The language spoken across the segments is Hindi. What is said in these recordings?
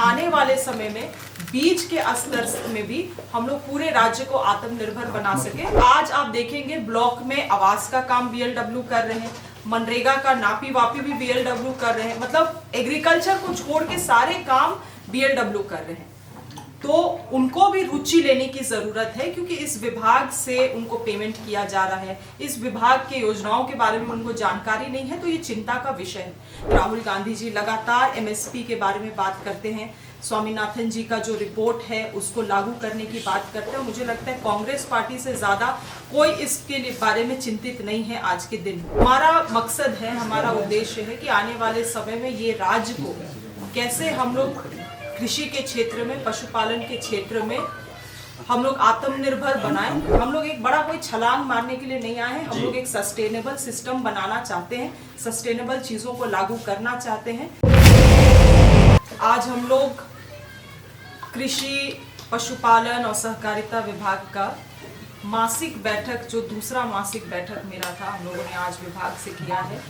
आने वाले समय में बीज के स्तर में भी हम लोग पूरे राज्य को आत्मनिर्भर बना सके। आज आप देखेंगे ब्लॉक में आवास का काम बीएलडब्ल्यू कर रहे हैं, मनरेगा का नापी वापी भी बीएलडब्ल्यू कर रहे हैं, मतलब एग्रीकल्चर को छोड़ के सारे काम बीएलडब्ल्यू कर रहे हैं। तो उनको भी रुचि लेने की जरूरत है, क्योंकि इस विभाग से उनको पेमेंट किया जा रहा है, इस विभाग के योजनाओं के बारे में उनको जानकारी नहीं है, तो ये चिंता का विषय है। राहुल गांधी जी लगातार एमएसपी के बारे में बात करते हैं, स्वामीनाथन जी का जो रिपोर्ट है उसको लागू करने की बात करते हैं। मुझे लगता है कांग्रेस पार्टी से ज्यादा कोई इसके बारे में चिंतित नहीं है आज के दिन। हमारा मकसद है, हमारा उद्देश्य है कि आने वाले समय में ये राज्य को कैसे हम लोग कृषि के क्षेत्र में, पशुपालन के क्षेत्र में हम लोग आत्मनिर्भर बनाएं। हम लोग एक बड़ा कोई छलांग मारने के लिए नहीं आए हैं, हम लोग एक सस्टेनेबल सिस्टम बनाना चाहते हैं, सस्टेनेबल चीजों को लागू करना चाहते हैं। आज हम लोग कृषि, पशुपालन और सहकारिता विभाग का मासिक बैठक, जो दूसरा मासिक बैठक मेरा था, हम लोगों ने आज विभाग से किया है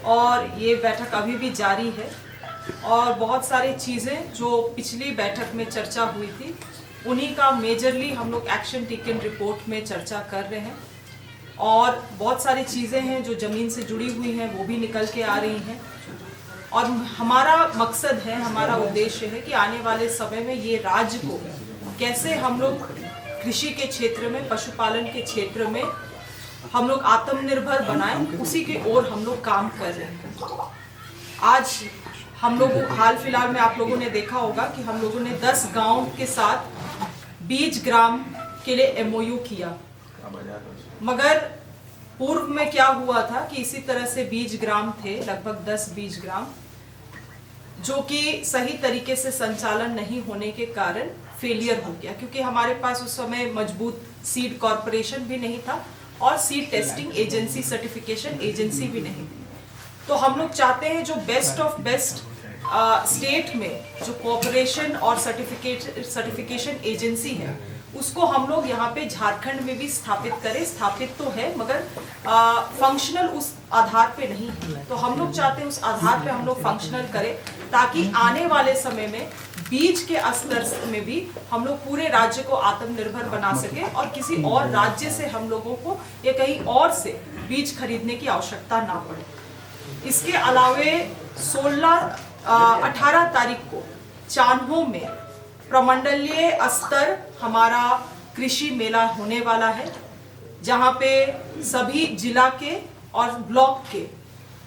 और ये बैठक अभी भी जारी है। और बहुत सारी चीज़ें जो पिछली बैठक में चर्चा हुई थी उन्हीं का मेजरली हम लोग एक्शन टेकन रिपोर्ट में चर्चा कर रहे हैं, और बहुत सारी चीज़ें हैं जो ज़मीन से जुड़ी हुई हैं वो भी निकल के आ रही हैं। और हमारा मकसद है, हमारा उद्देश्य है कि आने वाले समय में ये राज्य को कैसे हम लोग कृषि के क्षेत्र में, पशुपालन के क्षेत्र में हम लोग आत्मनिर्भर बनाएं, उसी की ओर हम लोग काम कर रहे हैं। आज हम लोग हाल फिलहाल में आप लोगों ने देखा होगा कि हम लोगों ने 10 गांव के साथ बीज ग्राम के लिए एमओयू किया, मगर पूर्व में क्या हुआ था कि इसी तरह से बीज ग्राम थे, लगभग 10 बीज ग्राम, जो कि सही तरीके से संचालन नहीं होने के कारण फेलियर हो गया, क्योंकि हमारे पास उस समय मजबूत सीड कॉरपोरेशन भी नहीं था और seed testing agency, certification agency भी नहीं थी। तो हम लोग चाहते हैं जो बेस्ट ऑफ बेस्ट स्टेट में जो कॉर्पोरेशन और सर्टिफिकेशन एजेंसी है उसको हम लोग यहाँ पे झारखंड में भी स्थापित करें। स्थापित तो है मगर फंक्शनल उस आधार पे नहीं है, तो हम लोग चाहते हैं उस आधार पे हम लोग फंक्शनल करें, ताकि आने वाले समय में बीज के स्तर में भी हम लोग पूरे राज्य को आत्मनिर्भर बना सके और किसी और राज्य से हम लोगों को या कहीं और से बीज खरीदने की आवश्यकता ना पड़े। इसके अलावे 18 तारीख को चान्हो में प्रमंडलीय स्तर हमारा कृषि मेला होने वाला है, जहां पे सभी जिला के और ब्लॉक के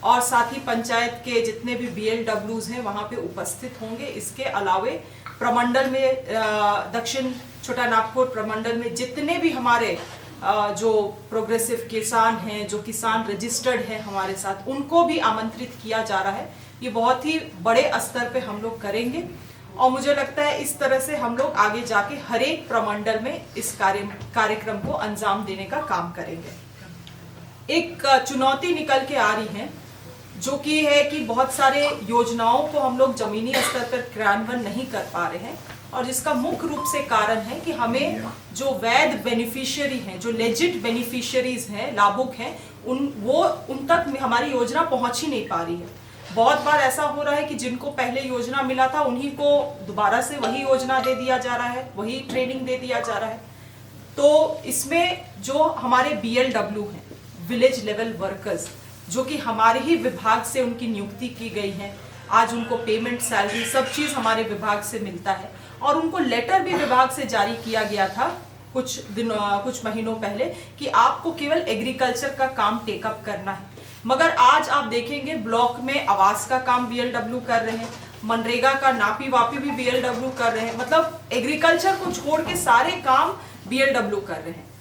और साथ ही पंचायत के जितने भी बीएलडब्ल्यूज हैं वहां पे उपस्थित होंगे। इसके अलावे प्रमंडल में, दक्षिण छोटा नागपुर प्रमंडल में जितने भी हमारे जो प्रोग्रेसिव किसान हैं, जो किसान रजिस्टर्ड हैं हमारे साथ, उनको भी आमंत्रित किया जा रहा है। ये बहुत ही बड़े स्तर पे हम लोग करेंगे और मुझे लगता है इस तरह से हम लोग आगे जाके हर एक प्रमंडल में इस कार्यक्रम को अंजाम देने का काम करेंगे। एक चुनौती निकल के आ रही है, जो कि है कि बहुत सारे योजनाओं को हम लोग जमीनी स्तर पर क्रियान्वयन नहीं कर पा रहे हैं, और जिसका मुख्य रूप से कारण है कि हमें जो वैध बेनिफिशियरी हैं, जो लेजिट बेनिफिशियरीज हैं, लाभुक हैं, उन तक हमारी योजना पहुंच ही नहीं पा रही है। बहुत बार ऐसा हो रहा है कि जिनको पहले योजना मिला था उन्हीं को दोबारा से वही योजना दे दिया जा रहा है, वही ट्रेनिंग दे दिया जा रहा है। तो इसमें जो हमारे बीएलडब्ल्यू हैं, विलेज लेवल वर्कर्स, जो कि हमारे ही विभाग से उनकी नियुक्ति की गई है, आज उनको पेमेंट, सैलरी, सब चीज़ हमारे विभाग से मिलता है, और उनको लेटर भी विभाग से जारी किया गया था कुछ महीनों पहले कि आपको केवल एग्रीकल्चर का काम टेकअप करना है। मगर आज आप देखेंगे ब्लॉक में आवास का काम बीएलडब्ल्यू कर रहे हैं, मनरेगा का नापी वापी भी बीएलडब्ल्यू कर रहे हैं, मतलब एग्रीकल्चर को छोड़ के सारे काम बीएलडब्ल्यू कर रहे हैं।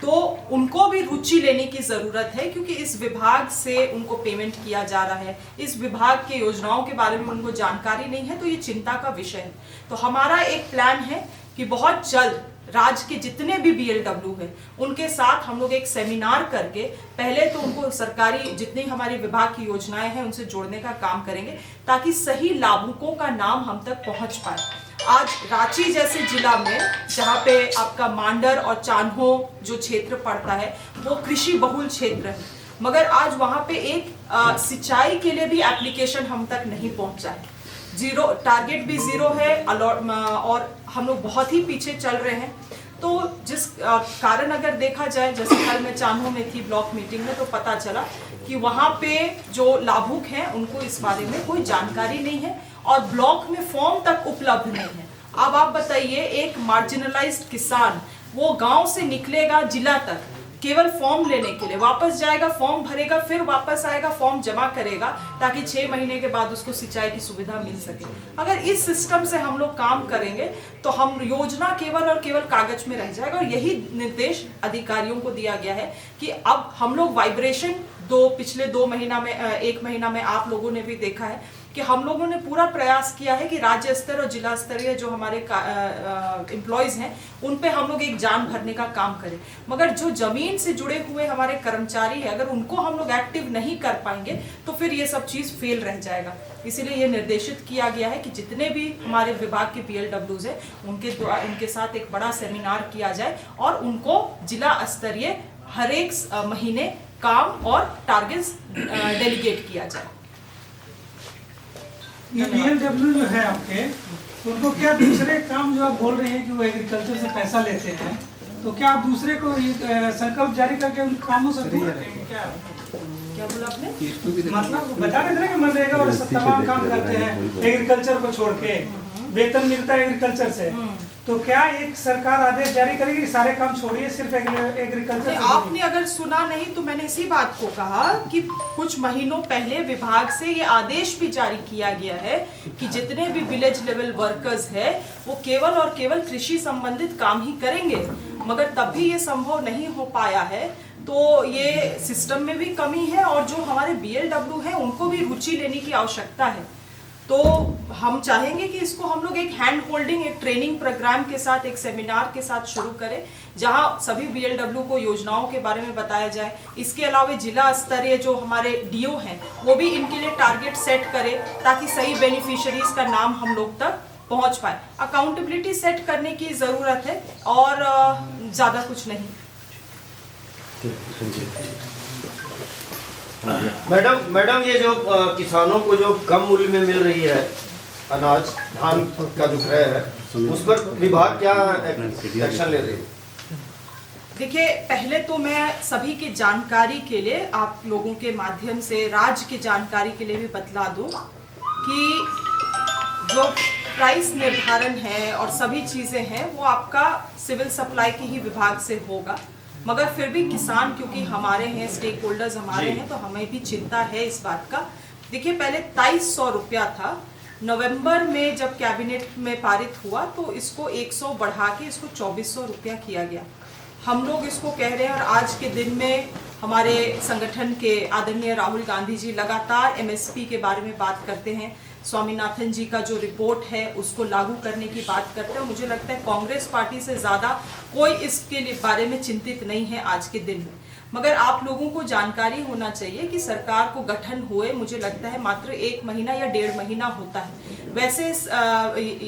तो उनको भी रुचि लेने की जरूरत है, क्योंकि इस विभाग से उनको पेमेंट किया जा रहा है, इस विभाग के योजनाओं के बारे में उनको जानकारी नहीं है, तो ये चिंता का विषय है। तो हमारा एक प्लान है कि बहुत जल्द राज्य के जितने भी बीएलडब्ल्यू हैं उनके साथ हम लोग एक सेमिनार करके पहले तो उनको सरकारी जितनी हमारी विभाग की योजनाएं हैं उनसे जोड़ने का काम करेंगे, ताकि सही लाभुकों का नाम हम तक पहुंच पाए। आज रांची जैसे जिला में, जहाँ पे आपका मांडर और चान्हो जो क्षेत्र पड़ता है वो कृषि बहुल क्षेत्र है, मगर आज वहाँ पे एक सिंचाई के लिए भी एप्लीकेशन हम तक नहीं पहुँचा है। जीरो, टारगेट भी जीरो है और हम लोग बहुत ही पीछे चल रहे हैं। तो जिस कारण अगर देखा जाए, जैसे कल मैं चान्हो में थी ब्लॉक मीटिंग में, तो पता चला कि वहाँ पे जो लाभुक हैं उनको इस बारे में कोई जानकारी नहीं है और ब्लॉक में फॉर्म तक उपलब्ध नहीं है। अब आप बताइए, एक मार्जिनलाइज्ड किसान वो गांव से निकलेगा जिला तक केवल फॉर्म लेने के लिए, वापस जाएगा, फॉर्म भरेगा, फिर वापस आएगा, फॉर्म जमा करेगा ताकि 6 महीने के बाद उसको सिंचाई की सुविधा मिल सके। अगर इस सिस्टम से हम लोग काम करेंगे तो हम योजना केवल और केवल कागज में रह जाएगा। और यही निर्देश अधिकारियों को दिया गया है कि अब हम लोग वाइब्रेशन पिछले 1 महीना में आप लोगों ने भी देखा है कि हम लोगों ने पूरा प्रयास किया है कि राज्य स्तर और जिला स्तरीय जो हमारे एम्प्लॉयज हैं उन पे हम लोग एक जान भरने का काम करें, मगर जो जमीन से जुड़े हुए हमारे कर्मचारी हैं अगर उनको हम लोग एक्टिव नहीं कर पाएंगे तो फिर ये सब चीज फेल रह जाएगा। इसीलिए ये निर्देशित किया गया है कि जितने भी हमारे विभाग के BLWs हैं उनके साथ एक बड़ा सेमिनार किया जाए और उनको जिला स्तरीय हर एक महीने काम और टारगेट्स डेलीगेट किया जाए। ये BLW जो है आपके, उनको क्या दूसरे काम जो आप बोल रहे हैं कि वो एग्रीकल्चर से पैसा लेते हैं, तो क्या आप दूसरे को संकल्प जारी करके उन कामों से दूर रखेंगे क्या बोला आपने? मतलब बता रहे थे कि मनरेगा और सब तमाम काम करते हैं एग्रीकल्चर को छोड़ के, वेतन मिलता है एग्रीकल्चर से, तो क्या एक सरकार आदेश जारी करेगी कि सारे काम छोड़िए, सिर्फ एग्रीकल्चर? आपने अगर सुना नहीं तो मैंने इसी बात को कहा कि कुछ महीनों पहले विभाग से ये आदेश भी जारी किया गया है कि जितने भी विलेज लेवल वर्कर्स है वो केवल और केवल कृषि संबंधित काम ही करेंगे, मगर तब भी ये संभव नहीं हो पाया है। तो ये सिस्टम में भी कमी है और जो हमारे BLW हैं उनको भी रुचि लेने की आवश्यकता है। तो हम चाहेंगे कि इसको हम लोग एक हैंड होल्डिंग, एक ट्रेनिंग प्रोग्राम के साथ, एक सेमिनार के साथ शुरू करें जहां सभी BLW को योजनाओं के बारे में बताया जाए। इसके अलावा जिला स्तरीय जो हमारे DO हैं वो भी इनके लिए टारगेट सेट करें ताकि सही बेनिफिशियरीज का नाम हम लोग तक पहुंच पाए। अकाउंटेबिलिटी सेट करने की जरूरत है और ज्यादा कुछ नहीं। मैडम ये जो किसानों को जो कम मूल्य में मिल रही है अनाज, धान का जो क्रय है, उस पर विभाग क्या एक्शन ले रही है? देखिए, पहले तो मैं सभी की जानकारी के लिए आप लोगों के माध्यम से राज्य की जानकारी के लिए भी बतला दूं कि जो प्राइस निर्धारण है और सभी चीजें हैं वो आपका सिविल सप्लाई के ही विभाग से होगा, मगर फिर भी किसान क्योंकि हमारे हैं, स्टेक होल्डर्स हमारे हैं, तो हमें भी चिंता है इस बात का। देखिए, पहले 2300 रुपया था, नवंबर में जब कैबिनेट में पारित हुआ तो इसको 100 बढ़ा के इसको 2400 रुपया किया गया। हम लोग इसको कह रहे हैं और आज के दिन में हमारे संगठन के आदरणीय राहुल गांधी जी लगातार MSP के बारे में बात करते हैं, स्वामीनाथन जी का जो रिपोर्ट है उसको लागू करने की बात करते हैं। मुझे लगता है कांग्रेस पार्टी से ज़्यादा कोई इसके बारे में चिंतित नहीं है आज के दिन में, मगर आप लोगों को जानकारी होना चाहिए कि सरकार को गठन हुए मुझे लगता है मात्र 1 महीना या 1.5 महीना होता है। वैसे इस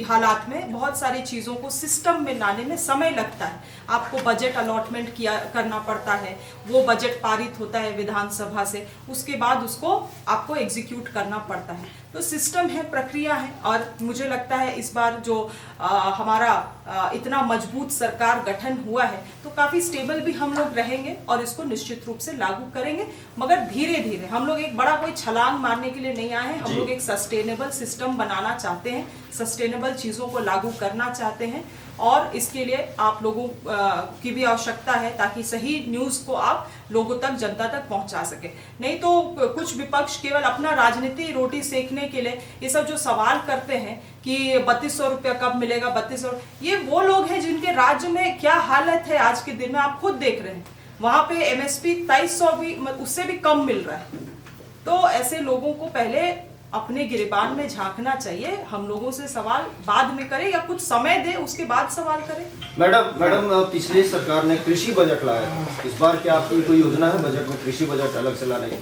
हालात में बहुत सारी चीज़ों को सिस्टम में लाने में समय लगता है। आपको बजट अलॉटमेंट करना पड़ता है, वो बजट पारित होता है विधानसभा से, उसके बाद उसको आपको एग्जीक्यूट करना पड़ता है। तो सिस्टम है, प्रक्रिया है और मुझे लगता है इस बार जो हमारा इतना मजबूत सरकार गठन हुआ है तो काफ़ी स्टेबल भी हम लोग रहेंगे और इसको निश्चित रूप से लागू करेंगे, मगर धीरे धीरे। हम लोग एक बड़ा कोई छलांग मारने के लिए नहीं आए हैं, हम लोग एक सस्टेनेबल सिस्टम बनाना चाहते हैं, सस्टेनेबल चीज़ों को लागू करना चाहते हैं और इसके लिए आप लोगों की भी आवश्यकता है ताकि सही न्यूज़ को आप लोगों तक, जनता तक पहुंचा सके। नहीं तो कुछ विपक्ष केवल अपना राजनीति रोटी सेकने के लिए ये सब जो सवाल करते हैं कि 3200 रुपया कब मिलेगा, 3200, ये वो लोग हैं जिनके राज्य में क्या हालत है आज के दिन में आप खुद देख रहे हैं। वहां पे MSP 2300 भी, उससे भी कम मिल रहा है। तो ऐसे लोगों को पहले अपने गिरेबान में झांकना चाहिए। हम लोगों से सवाल बाद में करें या कुछ समय दे उसके बाद सवाल करें। मैडम पिछली सरकार ने कृषि बजट लाया, इस बार क्या आपकी कोई योजना है बजट में कृषि बजट अलग से लाने की?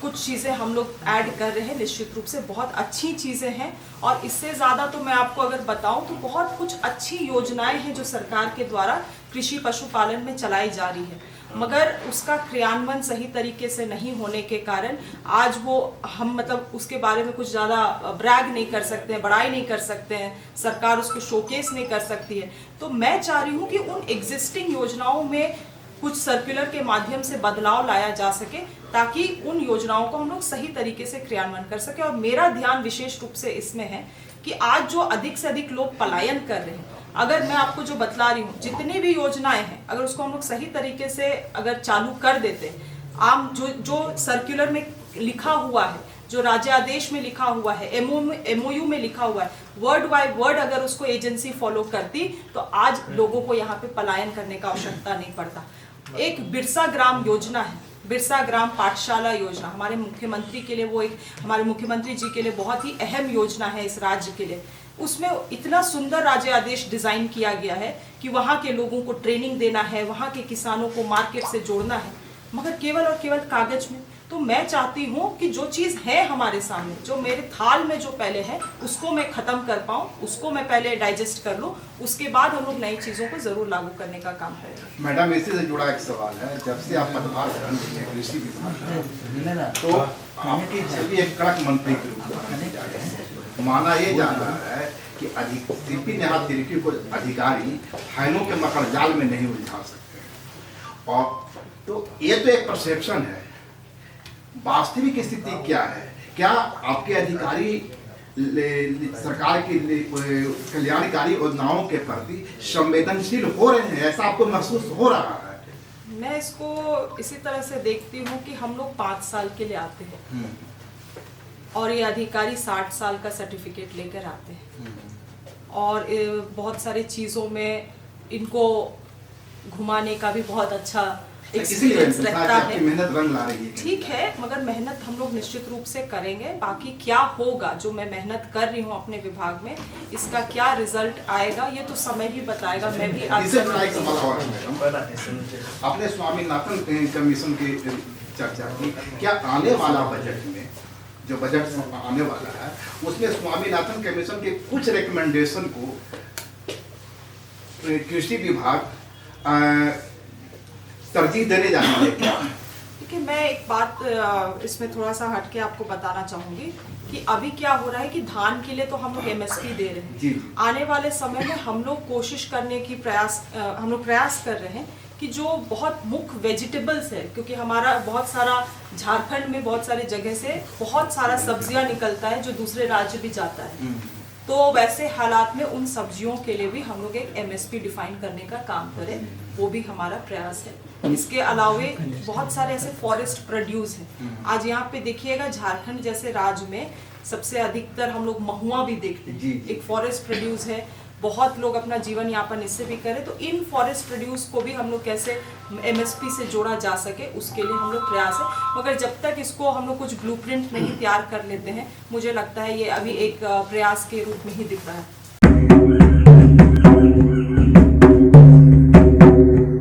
कुछ चीज़ें हम लोग ऐड कर रहे हैं, निश्चित रूप से बहुत अच्छी चीज़ें हैं। और इससे ज़्यादा तो मैं आपको अगर बताऊं तो बहुत कुछ अच्छी योजनाएं हैं जो सरकार के द्वारा कृषि पशुपालन में चलाई जा रही है, मगर उसका क्रियान्वयन सही तरीके से नहीं होने के कारण आज वो हम मतलब उसके बारे में कुछ ज़्यादा ब्रैग नहीं कर सकते हैं, बड़ाई नहीं कर सकते हैं, सरकार उसको शोकेस नहीं कर सकती है। तो मैं चाह रही हूँ कि उन एग्जिस्टिंग योजनाओं में कुछ सर्कुलर के माध्यम से बदलाव लाया जा सके, ताकि उन योजनाओं को हम लोग सही तरीके से क्रियान्वयन कर सके। और मेरा ध्यान विशेष रूप से इसमें है कि आज जो अधिक से अधिक लोग पलायन कर रहे हैं, अगर मैं आपको जो बतला रही हूँ, जितनी भी योजनाएं हैं, अगर उसको हम लोग सही तरीके से अगर चालू कर देते, आम जो सर्कुलर में लिखा हुआ है, जो राज्यादेश में लिखा हुआ है, एमओयू में लिखा हुआ है, वर्ड बाय वर्ड अगर उसको एजेंसी फॉलो करती तो आज लोगों को यहाँ पे पलायन करने का आवश्यकता नहीं पड़ता। एक बिरसा ग्राम योजना है, बिरसा ग्राम पाठशाला योजना, हमारे मुख्यमंत्री के लिए, वो एक हमारे मुख्यमंत्री जी के लिए बहुत ही अहम योजना है इस राज्य के लिए। उसमें इतना सुंदर राज्य आदेश डिजाइन किया गया है कि वहाँ के लोगों को ट्रेनिंग देना है, वहाँ के किसानों को मार्केट से जोड़ना है, मगर केवल और केवल कागज में। तो मैं चाहती हूँ कि जो चीज़ है हमारे सामने, जो मेरे थाल में जो पहले है, उसको मैं ख़त्म कर पाऊँ, उसको मैं पहले डाइजेस्ट कर लूँ, उसके बाद हम लोग नई चीज़ों को ज़रूर लागू करने का काम करेंगे। मैडम, इसी से जुड़ा एक सवाल है। जब से आप पदभार ग्रहण किए कृषि विभाग में, तो आपकी छवि एक कड़क मंत्री के रूप में मानी जा रही है। माना ये जा रहा है कि सीपी नेहा तिर्की को अधिकारी फाइलों के मकर जाल में नहीं उलझा सकते, और तो ये तो एक परसेप्शन है। वास्तविक स्थिति क्या है? क्या आपके अधिकारी सरकार की कल्याणकारी योजनाओं के प्रति संवेदनशील हो रहे हैं? ऐसा आपको महसूस हो रहा है? मैं इसको इसी तरह से देखती हूँ कि हम लोग 5 साल के लिए आते हैं और ये अधिकारी 60 साल का सर्टिफिकेट लेकर आते हैं, और बहुत सारी चीज़ों में इनको घुमाने का भी बहुत अच्छा एक्सपीरियंस रहता है। मेहनत रंग ला रही है। ठीक है, मगर मेहनत हम लोग निश्चित रूप से करेंगे। बाकी क्या होगा, जो मैं मेहनत कर रही हूँ अपने विभाग में, इसका क्या रिजल्ट आएगा ये तो समय ही बताएगा। मैं भी आपने स्वामीनाथन कमीशन की चर्चा की, क्या आने वाला बजट में, जो बजट आने वाला है, उसमें स्वामीनाथन कमीशन के कुछ रिकमेंडेशन को कृषि विभाग तरजीह देने जा रही है क्या? देखिए, मैं एक बात इसमें थोड़ा सा हटके आपको बताना चाहूंगी कि अभी क्या हो रहा है कि धान के लिए तो हम लोग MSP दे रहे हैं। जी। आने वाले समय में हम लोग कोशिश करने की हम लोग प्रयास कर रहे हैं कि जो बहुत मुख्य वेजिटेबल्स है, क्योंकि हमारा बहुत सारा झारखंड में बहुत सारी जगह से बहुत सारा सब्जियां निकलता है जो दूसरे राज्य भी जाता है, तो वैसे हालात में उन सब्जियों के लिए भी हम लोग एक MSP डिफाइन करने का काम करें, वो भी हमारा प्रयास है। इसके अलावे बहुत सारे ऐसे फॉरेस्ट प्रोड्यूस हैं। आज यहाँ पे देखिएगा, झारखंड जैसे राज्य में सबसे अधिकतर हम लोग महुआ भी देखते हैं, एक फॉरेस्ट प्रोड्यूस है। बहुत लोग अपना जीवन यापन इससे भी करें, तो इन फॉरेस्ट प्रोड्यूस को भी हम लोग कैसे MSP से जोड़ा जा सके, उसके लिए हम लोग प्रयास है। मगर जब तक इसको हम लोग कुछ ब्लूप्रिंट नहीं तैयार कर लेते हैं, मुझे लगता है ये अभी एक प्रयास के रूप में ही दिख रहा है।